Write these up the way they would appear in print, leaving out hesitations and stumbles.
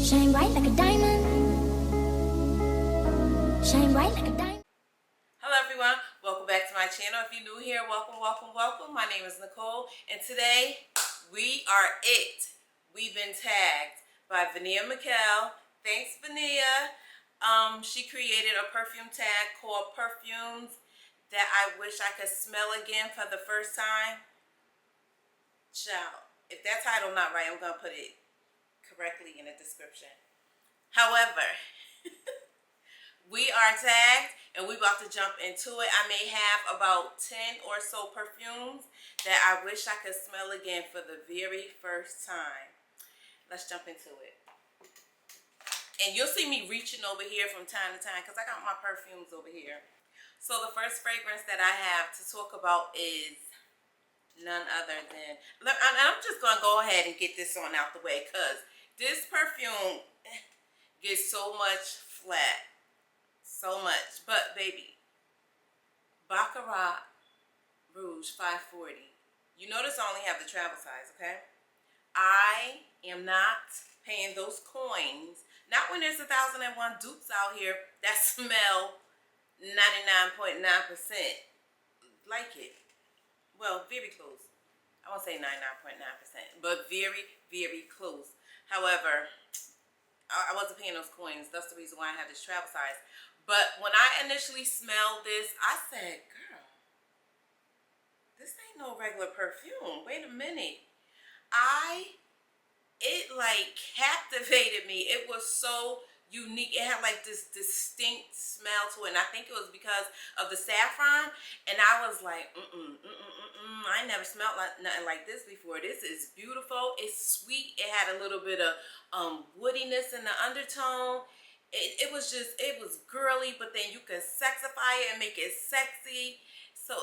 Shine bright like a diamond. Shine bright like a diamond. Hello everyone, welcome back to my channel. If you're new here, welcome, welcome, welcome. My name is Nicole, and today we are it. We've been tagged by Vania McKell. Thanks, Vania. She created a perfume tag called Perfumes That I Wish I Could Smell Again for the First Time. Child, if that title not right, I'm gonna put it correctly in the description. However, we are tagged and we about to jump into it. I may have about 10 or so perfumes that I wish I could smell again for the very first time. Let's jump into it. And you'll see me reaching over here from time to time because I got my perfumes over here. So the first fragrance that I have to talk about is none other than, I'm just going to go ahead and get this on out the way because this perfume gets so much flat. So much. But baby, Burberry Rouge 540. You notice I only have the travel size, okay? I am not paying those coins. Not when there's 1001 dupes out here that smell 99.9% like it. Well, very close. I won't say 99.9%, but very, very close. However, I wasn't paying those coins. That's the reason why I have this travel size. But when I initially smelled this, I said, girl, this ain't no regular perfume. Wait a minute. It like captivated me. It was so unique. It had like this distinct smell to it. And I think it was because of the saffron. And I was like, I never smelled like nothing like this before. This is beautiful. It's sweet. It had a little bit of woodiness in the undertone. It was girly, but then you could sexify it and make it sexy. So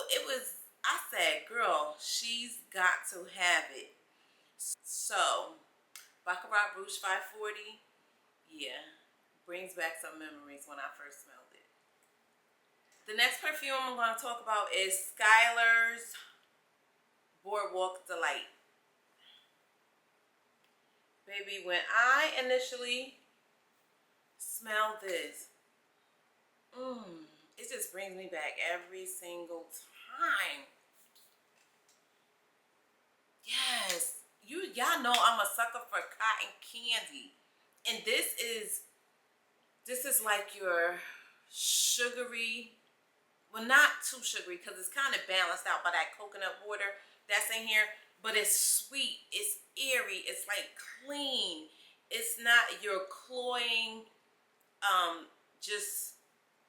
I said, girl, she's got to have it. So, Burberry Rouge 540, yeah, brings back some memories when I first smelled it. The next perfume I'm going to talk about is Skylar's Boardwalk Delight. Baby, when I initially smell this, it just brings me back every single time. Yes, y'all know I'm a sucker for cotton candy, and this is like your sugary, well, not too sugary because it's kind of balanced out by that coconut water that's in here, but it's sweet, it's airy, it's like clean. It's not your cloying, just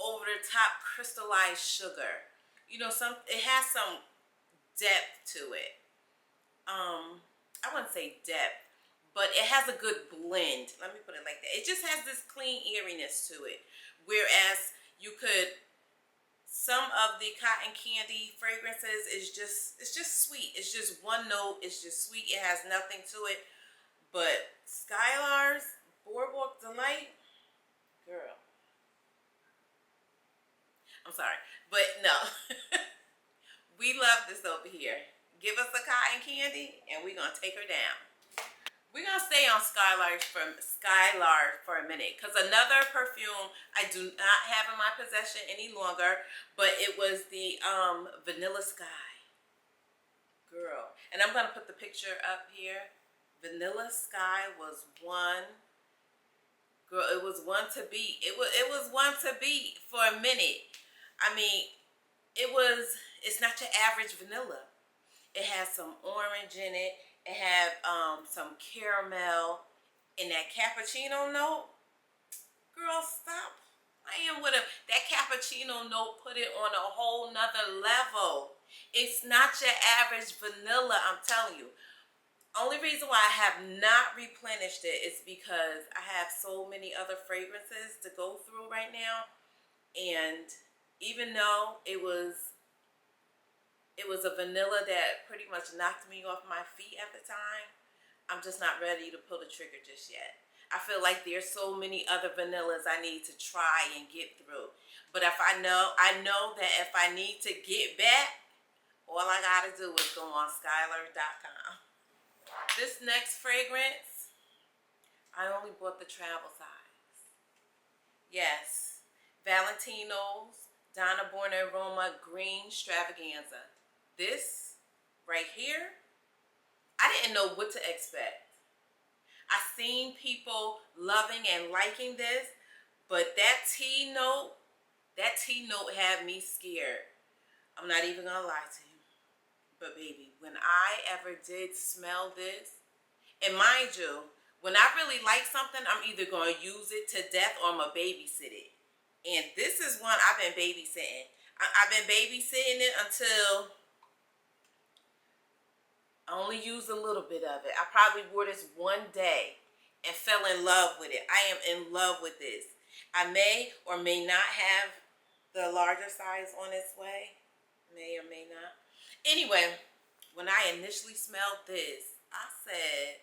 over the top crystallized sugar. You know, it has some depth to it. I wouldn't say depth, but it has a good blend. Let me put it like that. It just has this clean airiness to it. Whereas some of the cotton candy fragrances it's just sweet. It's just one note. It's just sweet. It has nothing to it. But Skylar's Boardwalk Delight, girl. I'm sorry, but no. We love this over here. Give us a cotton candy and we're going to take her down. We're going to stay on Skylar for a minute because another perfume I do not have in my possession any longer, but it was the Vanilla Sky. Girl. And I'm going to put the picture up here. Vanilla Sky was one. Girl, it was one to beat. It was one to beat for a minute. I mean, it's not your average vanilla. It has some orange in it. It had some caramel and that cappuccino note. Girl, stop playing with it. That cappuccino note put it on a whole nother level. It's not your average vanilla, I'm telling you. Only reason why I have not replenished it is because I have so many other fragrances to go through right now. And even though it was a vanilla that pretty much knocked me off my feet at the time, I'm just not ready to pull the trigger just yet. I feel like there's so many other vanillas I need to try and get through. But I know that if I need to get back, all I gotta do is go on Skylar.com. This next fragrance, I only bought the travel size. Yes. Valentino's Donna Born Aroma Green Stravaganza. This right here, I didn't know what to expect. I seen people loving and liking this, but that tea note had me scared. I'm not even gonna lie to you. But baby, when I ever did smell this, and mind you, when I really like something, I'm either gonna use it to death or I'm gonna babysit it. And this is one I've been babysitting. I've been babysitting it until I only used a little bit of it. I probably wore this one day and fell in love with it. I am in love with this. I may or may not have the larger size on its way. May or may not. Anyway, when I initially smelled this, I said,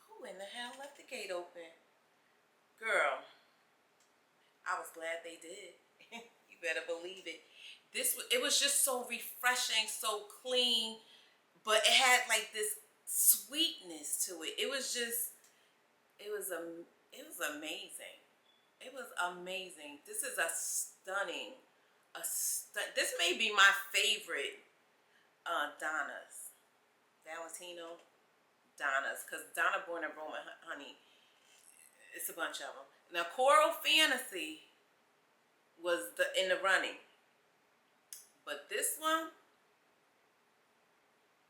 who in the hell left the gate open? Girl, I was glad they did. You better believe it. It was just so refreshing, so clean, but it had like this sweetness to it. It was amazing. It was amazing. This is this may be my favorite Donna's. Valentino Donna's, because Donna Born Aroma, honey, it's a bunch of them. Now, Coral Fantasy was in the running, but this one,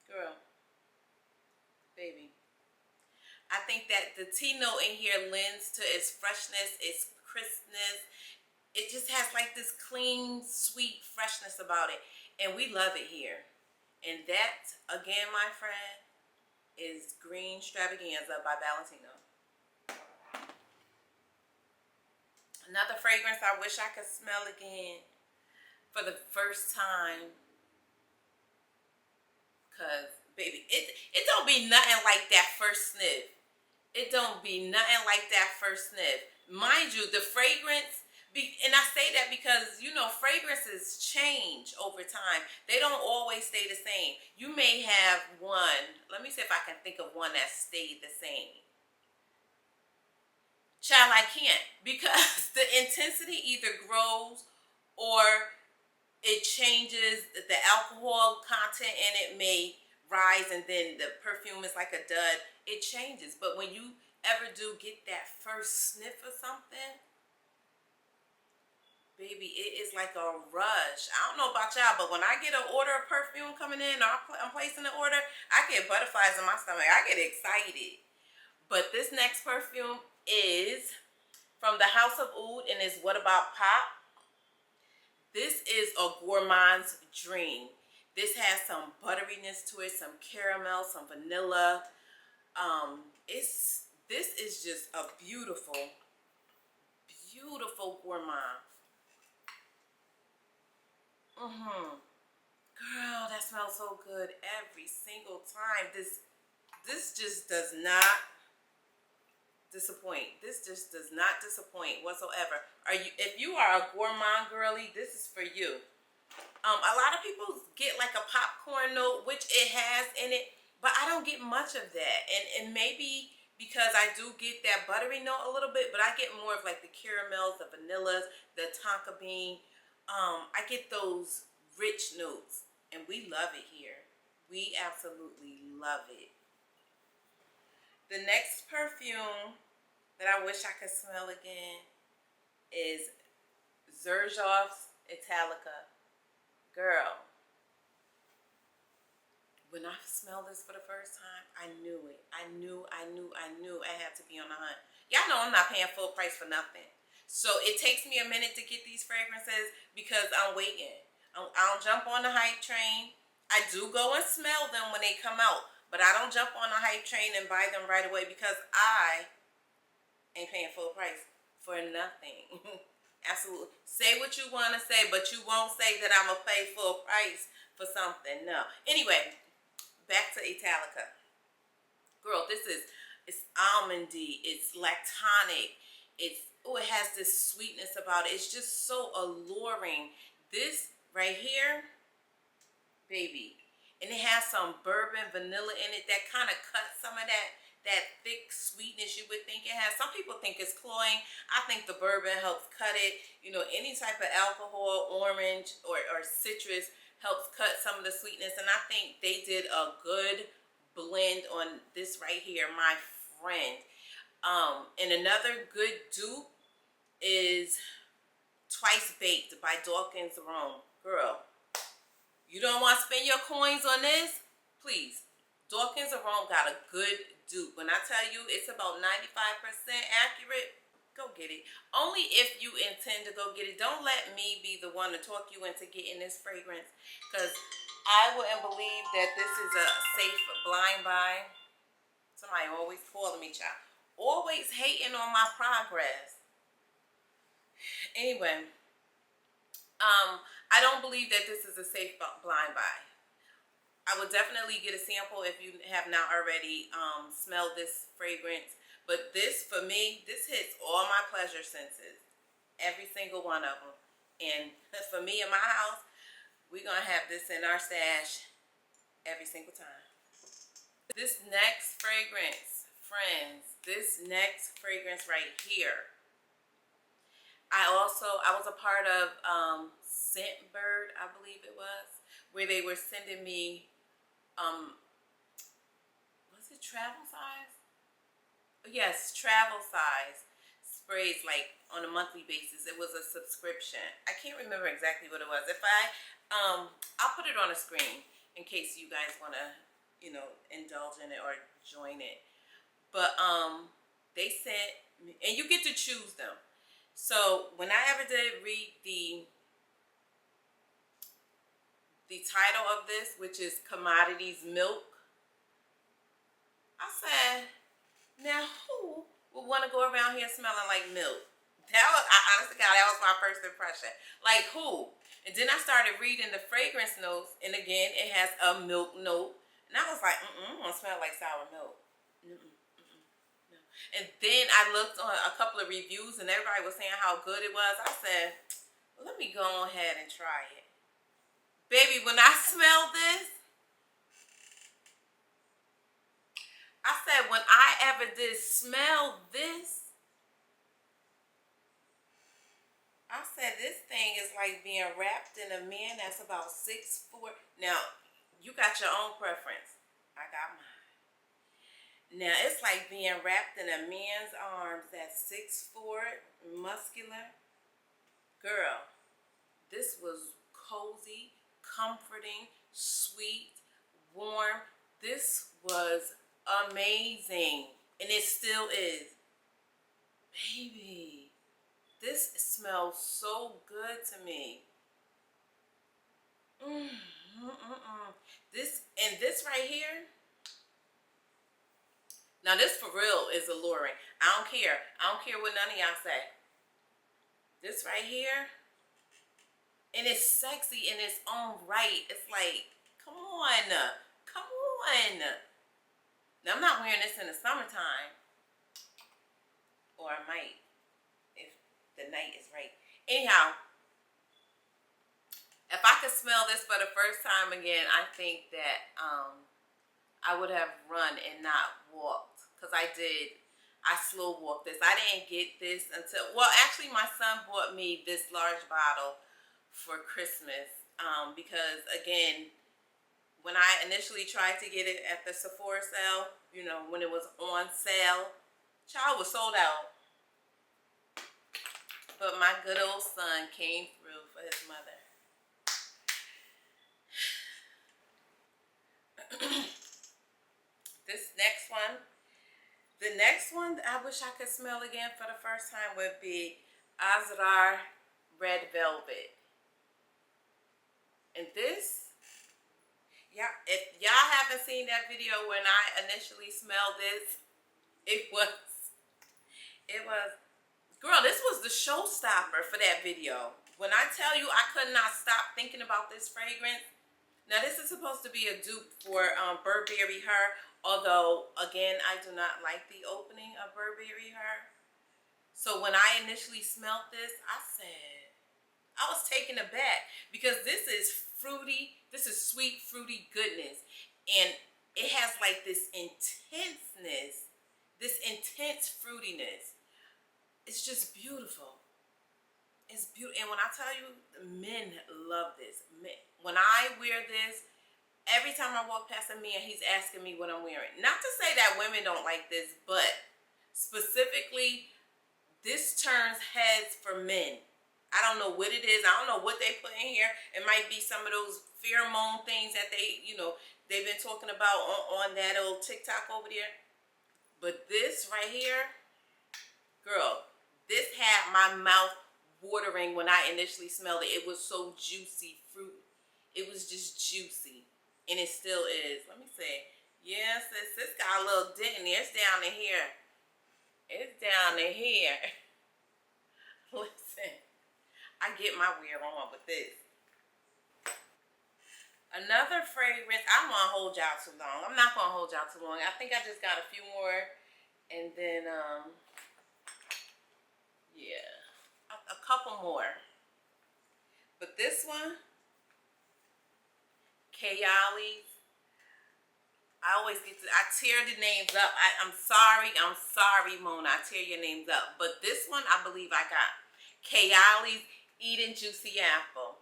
girl, baby, I think that the tea note in here lends to its freshness, its crispness. It just has like this clean, sweet freshness about it, and we love it here. And that, again, my friend, is Green Stravaganza by Valentino. Another fragrance I wish I could smell again for the first time. Cause baby, it don't be nothing like that first sniff. It don't be nothing like that first sniff. Mind you, the fragrance, and I say that because, you know, fragrances change over time. They don't always stay the same. You may have one. Let me see if I can think of one that stayed the same. Child, I can't, because the intensity either grows or it changes. The alcohol content in it may rise, and then the perfume is like a dud. It changes. But when you ever do get that first sniff of something, baby, it is like a rush. I don't know about y'all, but when I get an order of perfume coming in, or I'm placing an order, I get butterflies in my stomach. I get excited. But this next perfume is from the House of Oud, and is What About Pop? This is a gourmand's dream. This has some butteriness to it, some caramel, some vanilla. This is just a beautiful, beautiful gourmand. Girl, that smells so good every single time. This just does not disappoint. This just does not disappoint whatsoever. If you are a gourmand girly, this is for you. A lot of people get like a popcorn note, which it has in it, but I don't get much of that. And maybe because I do get that buttery note a little bit, but I get more of like the caramels, the vanillas, the tonka bean. I get those rich notes, and we love it here. We absolutely love it. The next perfume that I wish I could smell again is Zerof's Italica. Girl, when I smelled this for the first time, I knew it. I knew I had to be on the hunt. Y'all know I'm not paying full price for nothing. So it takes me a minute to get these fragrances because I'm waiting. I don't jump on the hype train. I do go and smell them when they come out, but I don't jump on the hype train and buy them right away because I ain't paying full price for nothing. Absolutely. Say what you want to say, but you won't say that I'm going to pay full price for something. No. Anyway, back to Italica. Girl, it's almondy. It's lactonic. It has this sweetness about it. It's just so alluring. This right here, baby, and it has some bourbon vanilla in it that kind of cuts some of that that thick sweetness you would think it has. Some people think it's cloying. I think the bourbon helps cut it. You know, any type of alcohol, orange or citrus helps cut some of the sweetness. And I think they did a good blend on this right here, my friend. And another good dupe is Twice Baked by Dawkins Rome. Girl, you don't want to spend your coins on this? Please. Dawkins Rome got a good dupe. When I tell you it's about 95% accurate, go get it. Only if you intend to go get it. Don't let me be the one to talk you into getting this fragrance, because I wouldn't believe that this is a safe blind buy. Somebody always calling me, child. Always hating on my progress. Anyway, I don't believe that this is a safe blind buy. I would definitely get a sample if you have not already smelled this fragrance. But this, for me, this hits all my pleasure senses. Every single one of them. And for me in my house, we're going to have this in our stash every single time. This next fragrance, friends, this next fragrance right here. I was a part of Scentbird, I believe it was, where they were sending me was it travel size? Yes, travel size sprays, like on a monthly basis. It was a subscription. I can't remember exactly what it was. If I'll put it on a screen in case you guys want to, you know, indulge in it or join it. But they sent me, and you get to choose them. So when I ever did read the title of this, which is Commodities Milk, I said, now who would want to go around here smelling like milk? That was, honestly, God, that was my first impression. Like, who? And then I started reading the fragrance notes, and again, it has a milk note. And I was like, I want to smell like sour milk. No. And then I looked on a couple of reviews, and everybody was saying how good it was. I said, well, let me go ahead and try it. Baby, when I smell this, I said, when I ever did smell this, I said, this thing is like being wrapped in a man that's about 6'4". Now, you got your own preference. I got mine. Now, it's like being wrapped in a man's arms that's 6'4", muscular. Girl, this was cozy, comforting, sweet, warm. This was amazing, and it still is. Baby, this smells so good to me. This right here, now this for real is alluring. I don't care what none of y'all say. This right here, and it's sexy in its own right. It's like, come on. Now, I'm not wearing this in the summertime. Or I might, if the night is right. Anyhow, if I could smell this for the first time again, I think that I would have run and not walked. Because I slow walked this. I didn't get this until, well, actually my son bought me this large bottle for Christmas. Because, again, when I initially tried to get it at the Sephora sale, you know, when it was on sale, child was sold out. But my good old son came through for his mother. The next one I wish I could smell again for the first time would be Azar Red Velvet. And this, yeah, if y'all haven't seen that video when I initially smelled this, it was, girl, this was the showstopper for that video. When I tell you I could not stop thinking about this fragrance. Now, this is supposed to be a dupe for Burberry Her, although, again, I do not like the opening of Burberry Her. So when I initially smelled this, I was taken aback, because this is fruity, this is sweet, fruity goodness. And it has like this intenseness this intense fruitiness. It's just beautiful. It's beautiful. And when I tell you, men love this. Men, when I wear this, every time I walk past a man, he's asking me what I'm wearing. Not to say that women don't like this, but specifically, this turns heads for men. I don't know what it is. I don't know what they put in here. It might be some of those pheromone things that they've been talking about on that old TikTok over there. But this right here, girl, this had my mouth watering when I initially smelled it. It was so juicy, fruit. It was just juicy. And it still is. Let me see. Yes, this got a little dent in there. It's down in here. It's down in here. Listen, I get my wear on with this. Another fragrance, I don't want to hold y'all too long. I'm not going to hold y'all too long. I think I just got a few more. And then, yeah, a couple more. But this one, Kayali's. I always I tear the names up. I'm sorry, Mona. I tear your names up. But this one, I believe I got. Kayali's Eden Juicy Apple.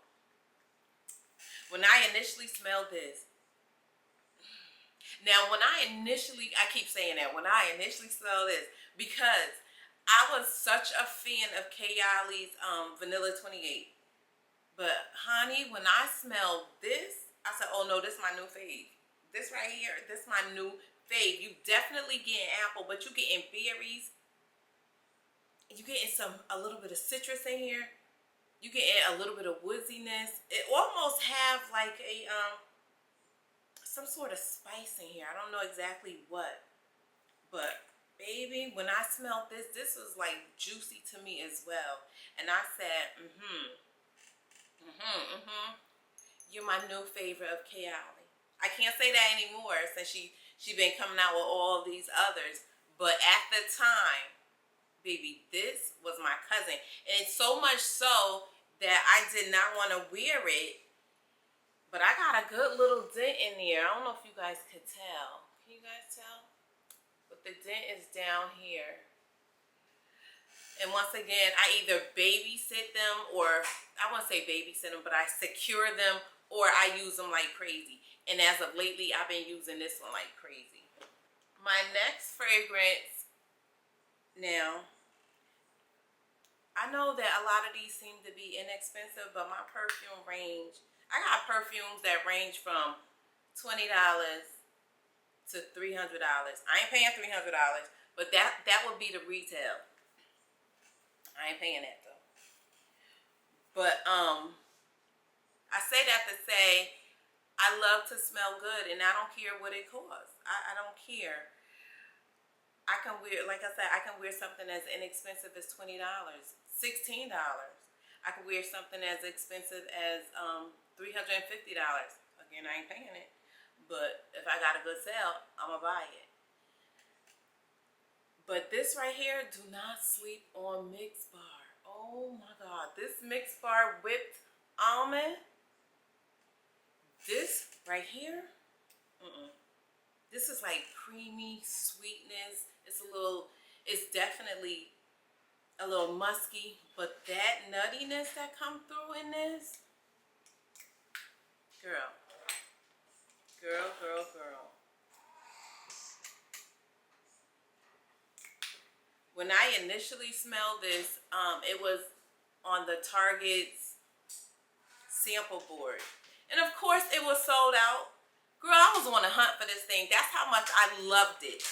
When I initially smelled this, now I keep saying that, when I initially smelled this, because I was such a fan of Kayali's Vanilla 28. But honey, when I smelled this, I said, oh no, this is my new fave. This right here, this is my new fave. You definitely getting apple, but you getting berries. You getting a little bit of citrus in here. You getting a little bit of woodiness. It almost have like a some sort of spice in here. I don't know exactly what, but baby, when I smelled this was like juicy to me as well. And I said, you're my new favorite of Kayali. I can't say that anymore since she been coming out with all these others. But at the time, baby, this was my cousin. And so much so that I did not want to wear it. But I got a good little dent in there. I don't know if you guys could tell. Can you guys tell? But the dent is down here. And once again, I either babysit them, or I won't say babysit them, but I secure them, or I use them like crazy. And as of lately, I've been using this one like crazy. My next fragrance, now, I know that a lot of these seem to be inexpensive, but my perfume range, I got perfumes that range from $20 to $300. I ain't paying $300, but that would be the retail. I ain't paying that though. But I say that to say I love to smell good, and I don't care what it costs. I don't care. I can wear, like I said, I can wear something as inexpensive as $20, $16. I can wear something as expensive as $350. Again, I ain't paying it. But if I got a good sale, I'm going to buy it. But this right here, do not sleep on Mixbar. Oh my God. This Mixbar whipped almond. This right here. This is like creamy sweetness. It's definitely a little musky, but that nuttiness that come through in this, girl. When I initially smelled this, it was on the Target's sample board. And of course it was sold out. Girl, I was on a hunt for this thing. That's how much I loved it.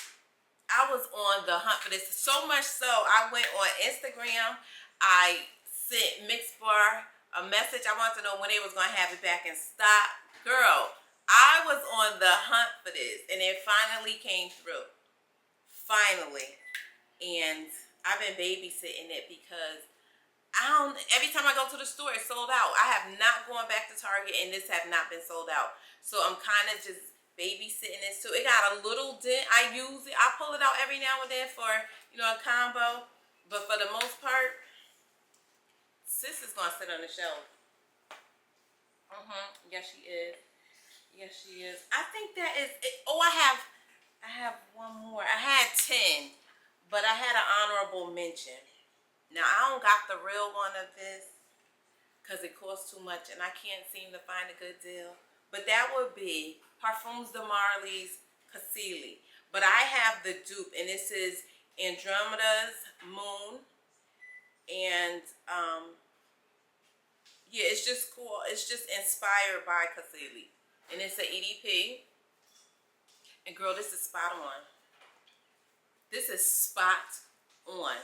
I was on the hunt for this. So much so, I went on Instagram. I sent Mixbar a message. I wanted to know when they was going to have it back in stock. Girl, I was on the hunt for this. And it finally came through. Finally. And I've been babysitting it because every time I go to the store, it's sold out. I have not gone back to Target, and this have not been sold out. So I'm kind of just babysitting this too. It got a little dent. I use it. I pull it out every now and then for, a combo. But for the most part, sis is going to sit on the shelf. Yes, she is. Yes, she is. I think that is it. Oh, I have I have one more. I had 10, but I had an honorable mention. Now, I don't got the real one of this because it costs too much and I can't seem to find a good deal. But that would be Parfums de Marly's Cassili. But I have the dupe, and this is Andromeda's Moon. And, yeah, it's just cool. It's just inspired by Cassili. And it's an EDP. And girl, this is spot on. This is spot on.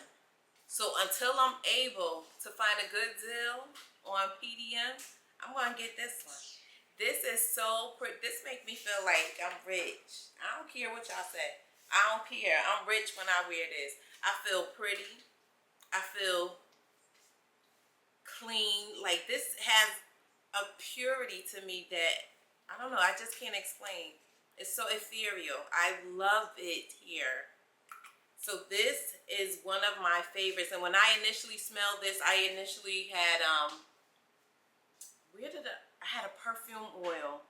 So until I'm able to find a good deal on PDM, I'm going to get this one. This is so pretty. This makes me feel like I'm rich. I don't care what y'all say. I don't care. I'm rich when I wear this. I feel pretty. I feel clean. Like, this has a purity to me that, I don't know, I just can't explain. It's so ethereal. I love it here. So this is one of my favorites. And when I initially smelled this, I initially had, I had a perfume oil.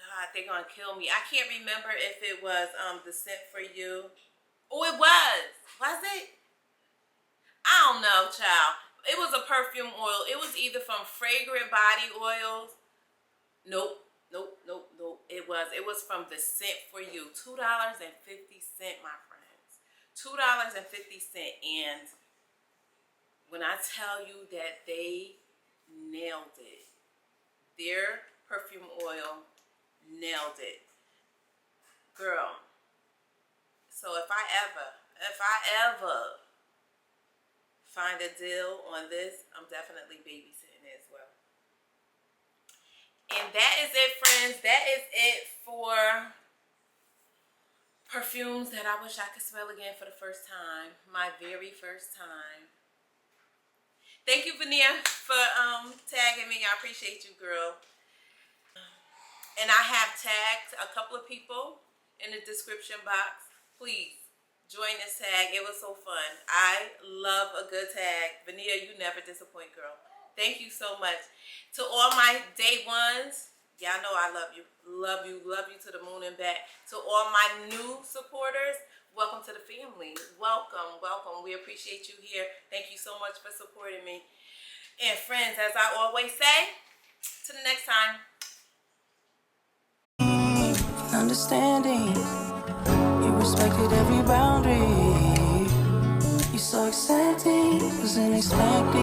God, they're going to kill me. I can't remember if it was the Scent for You. Oh, it was. Was it? I don't know, child. It was a perfume oil. It was either from Fragrant Body Oils. Nope. It was from the Scent for You. $2.50, my friends. $2.50. And when I tell you that they nailed it, their perfume oil nailed it. Girl. So if I ever find a deal on this, I'm definitely babysitting it as well. And that is it, friends. That is it for perfumes that I wish I could smell again for the first time. My very first time. Thank you, Vania, for tagging me. I appreciate you, girl. And I have tagged a couple of people in the description box. Please join this tag. It was so fun. I love a good tag. Vania, you never disappoint, girl. Thank you so much. To all my day ones, y'all know I love you. Love you to the moon and back. To all my new supporters, welcome to the family. Welcome. We appreciate you here. Thank you so much for supporting me. And friends, as I always say, to the next time. Understanding, you respected every boundary. You so accepting, wasn't expecting.